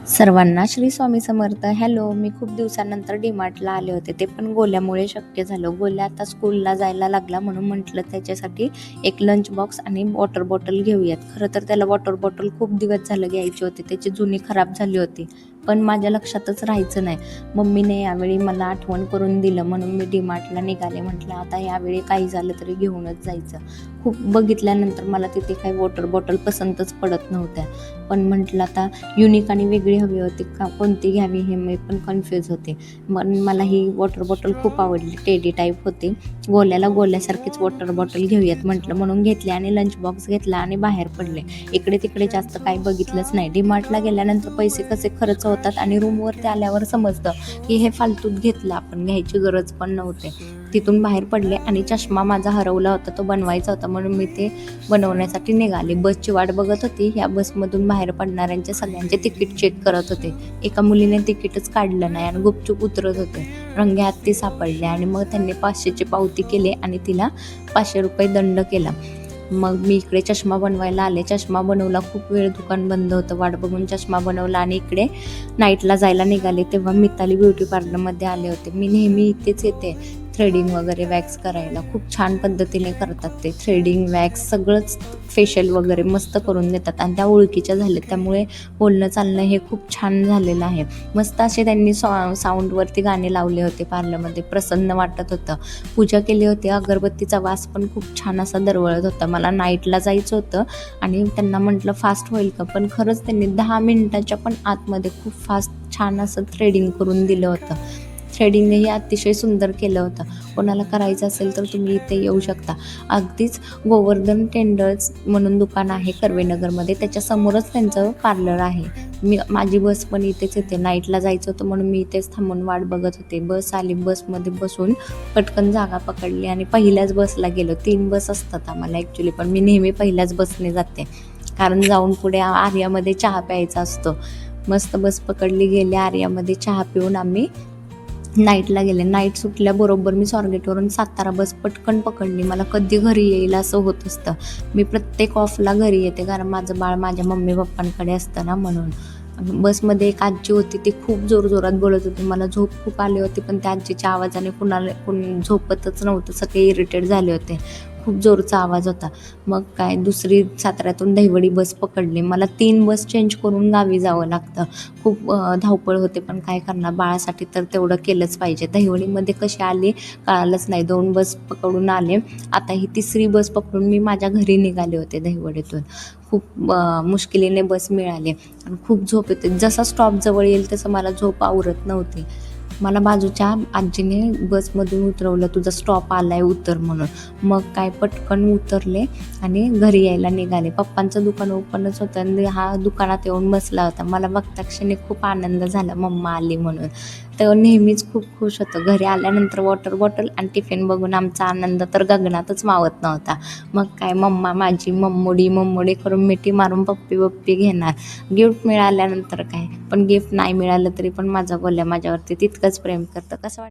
सर्वांना श्री स्वामी समर्थ. हॅलो, मी खूप दिवसानंतर डीमार्टला आले होते. ते पण गोल्यामुळे शक्य झालं. गोल्या आता स्कूलला जायला लागला म्हणून म्हटलं त्याच्यासाठी एक लंच बॉक्स आणि वॉटर बॉटल घेऊयात. खरं तर त्याला वॉटर बॉटल खूप दिवस झालं घ्यायची होती. त्याची जुनी खराब झाली होती, पण माझ्या लक्षातच राहायचं नाही. मम्मीने यावेळी मला आठवण करून दिलं म्हणून मी डीमार्टला निघाले. म्हटलं आता यावेळी काही झालं तरी घेऊनच जायचं. खूप बघितल्यानंतर मला तिथे काही वॉटर बॉटल पसंतच पडत नव्हत्या, पण म्हटलं आता युनिक आणि वेगळी हवी होती का कोणती घ्यावी हे मी पण कन्फ्यूज होते. मग मला ही वॉटर बॉटल खूप आवडली. टेडी टाईप होती. गोल्यासारखीच वॉटर बॉटल घेऊयात म्हटलं म्हणून घेतली आणि लंच बॉक्स घेतला आणि बाहेर पडले. इकडे तिकडे जास्त काही बघितलंच नाही. डीमार्टला गेल्यानंतर पैसे कसे खर्च होतात आणि रूमवरती आल्यावर समजतं की हे फालतूत घेतलं, आपण घ्यायची गरज पण नव्हते. तिथून बाहेर पडले आणि चष्मा माझा हरवला होता, तो बनवायचा होता म्हणून मी ते बनवण्यासाठी निघाले. बसची वाट बघत होती. ह्या बसमधून बाहेर पडणाऱ्यांचे सगळ्यांचे तिकीट चेक करत होते. एका मुलीने तिकीटच काढलं नाही आणि गुपचूप उतरत होते. रंगे हात ती सापडले आणि मग त्यांनी 500ची पावती केली आणि तिला 500 रुपये दंड केला. मग मी इकडे चष्मा बनवायला आले. चष्मा बनवला. खूप वेळ दुकान बंद होतं. वाट बघून चष्मा बनवला आणि इकडे नाईटला जायला निघाले. तेव्हा मिताली ब्युटी पार्लरमध्ये आले होते. मी नेहमी इथेच येते थ्रेडिंग वगैरे वॅक्स करायला. खूप छान पद्धतीने करतात ते. थ्रेडिंग वॅक्स सगळंच फेशियल वगैरे मस्त करून देतात आणि त्या ओळखीच्या झाल्या, त्यामुळे बोलणं चालणं हे खूप छान झालेलं आहे. मस्त असे त्यांनी साऊंडवरती गाणे लावले होते. पार्लरमध्ये प्रसन्न वाटत होतं. पूजा केली होती. अगरबत्तीचा वास पण खूप छान असा दरवळत होता. मला नाईटला जायचं होतं आणि त्यांना म्हटलं फास्ट होईल का, पण खरंच त्यांनी 10 मिनिटाच्या पण आतमध्ये खूप फास्ट छान असं थ्रेडिंग करून दिलं होतं. थ्रेडिंगनेही अतिशय सुंदर केलं होतं. कोणाला करायचं असेल तर तुम्ही इथे येऊ शकता. अगदीच गोवर्धन टेंडर्स म्हणून दुकान आहे कर्वेनगरमध्ये, त्याच्यासमोरच त्यांचं पार्लर आहे. माझी बस पण इथेच येते. नाईटला जायचं होतं म्हणून मी इथेच थांबून वाट बघत होते. बस आली. बसमध्ये बसून पटकन जागा पकडली आणि पहिल्याच बसला गेलो. 3 बस असतात आम्हाला ॲक्च्युली, पण मी नेहमी पहिल्याच बसने जाते कारण जाऊन पुढे आर्यामध्ये चहा प्यायचा असतो. मस्त बस पकडली. गेले आर्यामध्ये चहा पिऊन आम्ही नाईटला गेले. नाईट सुटल्याबरोबर मी स्वारगेटवरून सातारा बस पटकन पकडली. मला कधी घरी येईल असं होत असतं. मी प्रत्येक ऑफला घरी येते कारण माझं बाळ माझ्या मम्मी पप्पांकडे असतं ना, म्हणून. बसमध्ये एक आजी होती, ती खूप जोरजोरात बोलत होती. मला झोप खूप आली होती, पण त्या आजीच्या आवाजाने कोण झोपतच नव्हतं. सगळे इरिटेट झाले होते. खूप जोरचा आवाज होता. मग काय, दुसरी साताऱ्यातून दहिवडी बस पकडली. मला 3 बस चेंज करून गावी जावं लागतं. खूप धावपळ होते, पण काय करणार, बाळासाठी तर तेवढं केलंच पाहिजे. दहिवडीमध्ये कशी आली कळालंच नाही. 2 बस पकडून आले. आता ही 3री बस पकडून मी माझ्या घरी निघाले होते दहिवडीतून. खूप मुश्किलीने बस मिळाली आणि खूप झोप येते. जसा स्टॉप जवळ येईल तसं मला झोप आवरत नव्हती. मला बाजूच्या आजीने बसमधून उतरवलं, तुझा स्टॉप आलाय उतर म्हणून. मग काय पटकन उतरले आणि घरी यायला निघाले. पप्पांचं दुकान ओपनच होतं आणि हा दुकानात येऊन बसला होता. मला बघता क्षणी खूप आनंद झाला, मम्मा आली म्हणून. तर नेहमीच खूप खुश होतं. घरी आल्यानंतर वॉटर बॉटल आणि टिफिन बघून आमचा आनंद तर गगनातच मावत नव्हता. मग काय, मम्मा माझी मम्मोडी करून मिठी मारून पप्पी घेणार. गिफ्ट मिळाल्यानंतर काय, पण गिफ्ट नाही मिळालं तरी पण माझा गोल्या माझ्यावरती तितकंच प्रेम करतं. कसं वाटतं?